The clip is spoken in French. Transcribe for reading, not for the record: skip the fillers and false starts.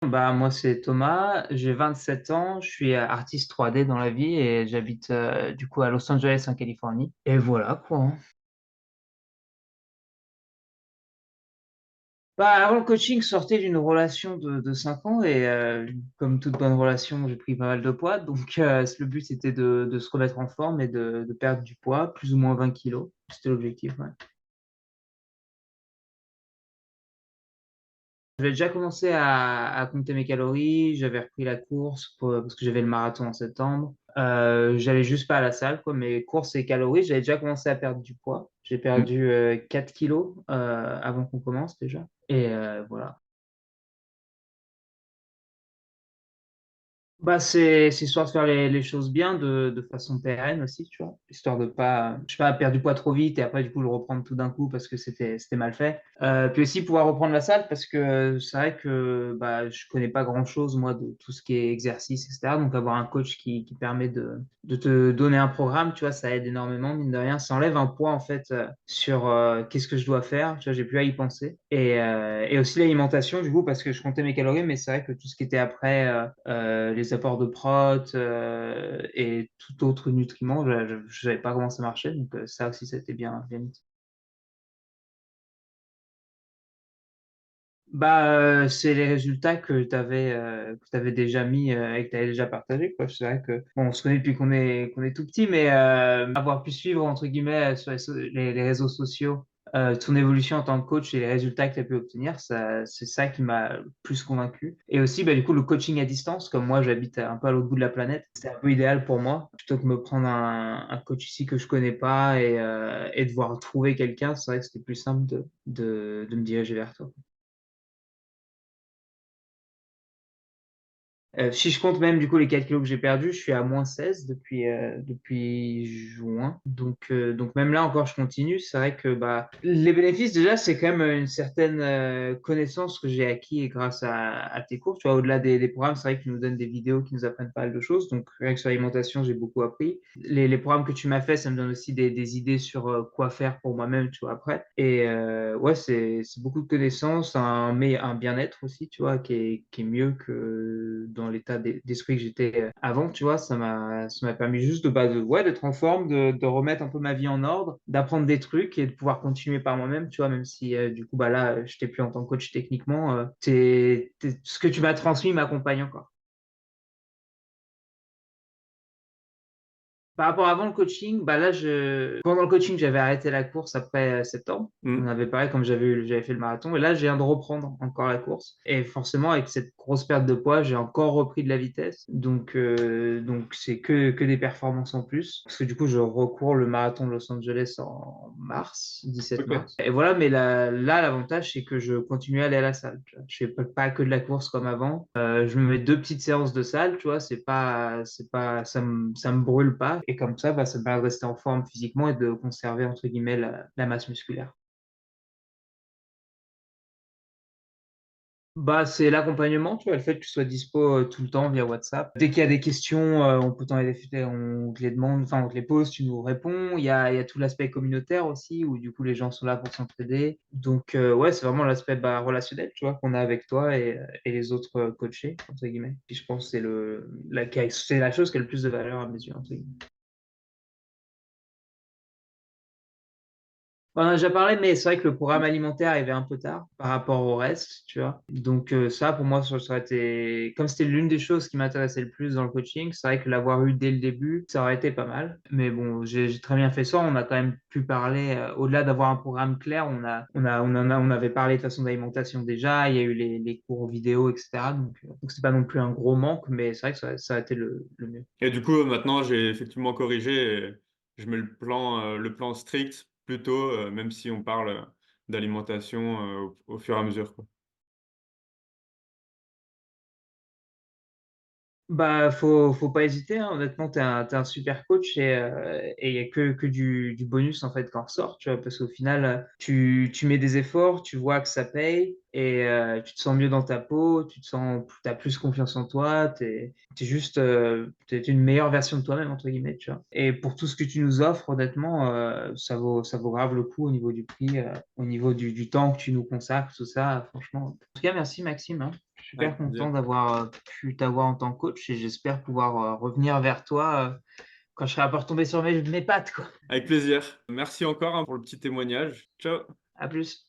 Bah, moi, c'est Thomas, j'ai 27 ans, je suis artiste 3D dans la vie et j'habite du coup à Los Angeles en Californie. Et voilà quoi, hein. Bah, avant le coaching, je sortais d'une relation de 5 ans et comme toute bonne relation, j'ai pris pas mal de poids. Donc le but c'était de se remettre en forme et de perdre du poids, plus ou moins 20 kilos. C'était l'objectif, ouais. J'avais déjà commencé à compter mes calories, j'avais repris la course parce que j'avais le marathon en septembre. J'allais juste pas à la salle, quoi. Mes courses et calories, j'avais déjà commencé à perdre du poids. J'ai Mm. perdu 4 kilos avant qu'on commence déjà. Et voilà. Bah, c'est histoire de faire les choses bien, de façon pérenne aussi, tu vois, histoire de pas, je sais pas, perdre du poids trop vite et après, du coup, le reprendre tout d'un coup parce que c'était mal fait. Puis aussi pouvoir reprendre la salle parce que c'est vrai que bah, je connais pas grand-chose, moi, de tout ce qui est exercice, etc. Donc, avoir un coach qui permet de te donner un programme, tu vois, ça aide énormément, mine de rien. Ça enlève un poids, en fait, sur qu'est-ce que je dois faire, tu vois, j'ai plus à y penser. Et aussi l'alimentation, du coup, parce que je comptais mes calories, mais c'est vrai que tout ce qui était après, les apports de prot et tout autre nutriment, je ne savais pas comment ça marchait, donc ça aussi, c'était bien utile. Bah, c'est les résultats que tu avais déjà mis et que tu avais déjà partagé, quoi. C'est vrai que bon, on se connaît depuis qu'on est tout petit, mais avoir pu suivre entre guillemets sur les réseaux sociaux ton évolution en tant que coach et les résultats que tu as pu obtenir, ça, c'est ça qui m'a le plus convaincu. Et aussi, bah, du coup, le coaching à distance, comme moi, j'habite un peu à l'autre bout de la planète, c'est un peu idéal pour moi, plutôt que me prendre un coach ici que je connais pas et devoir trouver quelqu'un. C'est vrai que c'était plus simple de me diriger vers toi. Si je compte même du coup les 4 kilos que j'ai perdus, je suis à -16 depuis juin. Donc même là encore, je continue. C'est vrai que bah, les bénéfices, déjà, c'est quand même une certaine connaissance que j'ai acquis grâce à tes cours. Tu vois, au-delà des programmes, c'est vrai qu'ils nous donnent des vidéos qui nous apprennent pas mal de choses. Donc rien que sur l'alimentation, j'ai beaucoup appris. Les programmes que tu m'as fait, ça me donne aussi des idées sur quoi faire pour moi-même, tu vois, après. Et ouais, c'est beaucoup de connaissances, un bien-être aussi, tu vois, qui est mieux que dans l'état d'esprit que j'étais avant, tu vois. Ça m'a permis juste ouais, d'être en forme, de remettre un peu ma vie en ordre, d'apprendre des trucs et de pouvoir continuer par moi-même, tu vois, même si du coup, bah là, je t'ai plus en tant que coach techniquement. Ce que tu m'as transmis m'accompagne encore. Par rapport à avant le coaching, bah là, pendant le coaching, j'avais arrêté la course après septembre. On Mm. avait parlé comme j'avais fait le marathon. Et là, je viens de reprendre encore la course. Et forcément, avec cette grosse perte de poids, j'ai encore repris de la vitesse. Donc c'est que des performances en plus. Parce que du coup, je recours le marathon de Los Angeles en mars, 17 Ok. mars. Et voilà, mais là, l'avantage, c'est que je continue à aller à la salle, tu vois. Je fais pas que de la course comme avant. Je me mets deux petites séances de salle, tu vois, c'est pas, ça me brûle pas. Et comme ça, bah, ça me permet de rester en forme physiquement et de conserver, entre guillemets, la masse musculaire. Bah, c'est l'accompagnement, tu vois, le fait que tu sois dispo tout le temps via WhatsApp. Dès qu'il y a des questions, on peut on te les demande, enfin, on te les pose, tu nous réponds. Il y a tout l'aspect communautaire aussi, où du coup, les gens sont là pour s'entraider. Donc, ouais, c'est vraiment l'aspect bah, relationnel, tu vois, qu'on a avec toi et les autres coachés, entre guillemets. Puis je pense que c'est la chose qui a le plus de valeur à mes yeux, entre guillemets. On en a déjà parlé, mais c'est vrai que le programme alimentaire arrivait un peu tard par rapport au reste, tu vois. Donc ça, pour moi, ça aurait été, comme c'était l'une des choses qui m'intéressait le plus dans le coaching, c'est vrai que l'avoir eu dès le début, ça aurait été pas mal. Mais bon, j'ai très bien fait ça. On a quand même pu parler, au-delà d'avoir un programme clair, on avait parlé de façon d'alimentation déjà. Il y a eu les cours vidéo, etc. Donc c'est pas non plus un gros manque, mais c'est vrai que ça a été le mieux. Et du coup, maintenant, j'ai effectivement corrigé et je mets le plan strict plutôt, même si on parle d'alimentation au fur et à mesure, quoi. Bah, faut pas hésiter, hein. Honnêtement, t'es un super coach et il y a que du bonus en fait qu'en ressort, tu vois, parce qu'au final, tu mets des efforts, tu vois que ça paye et tu te sens mieux dans ta peau, t'as plus confiance en toi, t'es juste, t'es une meilleure version de toi-même entre guillemets, tu vois. Et pour tout ce que tu nous offres, honnêtement, ça vaut grave le coup au niveau du prix, au niveau du temps que tu nous consacres, tout ça. Franchement. En tout cas, merci Maxime, hein. super Avec plaisir. content d'avoir pu t'avoir en tant que coach et j'espère pouvoir revenir vers toi quand je serai un peu retombé sur mes pattes, quoi. Avec plaisir. Merci encore, hein, pour le petit témoignage. Ciao. À plus.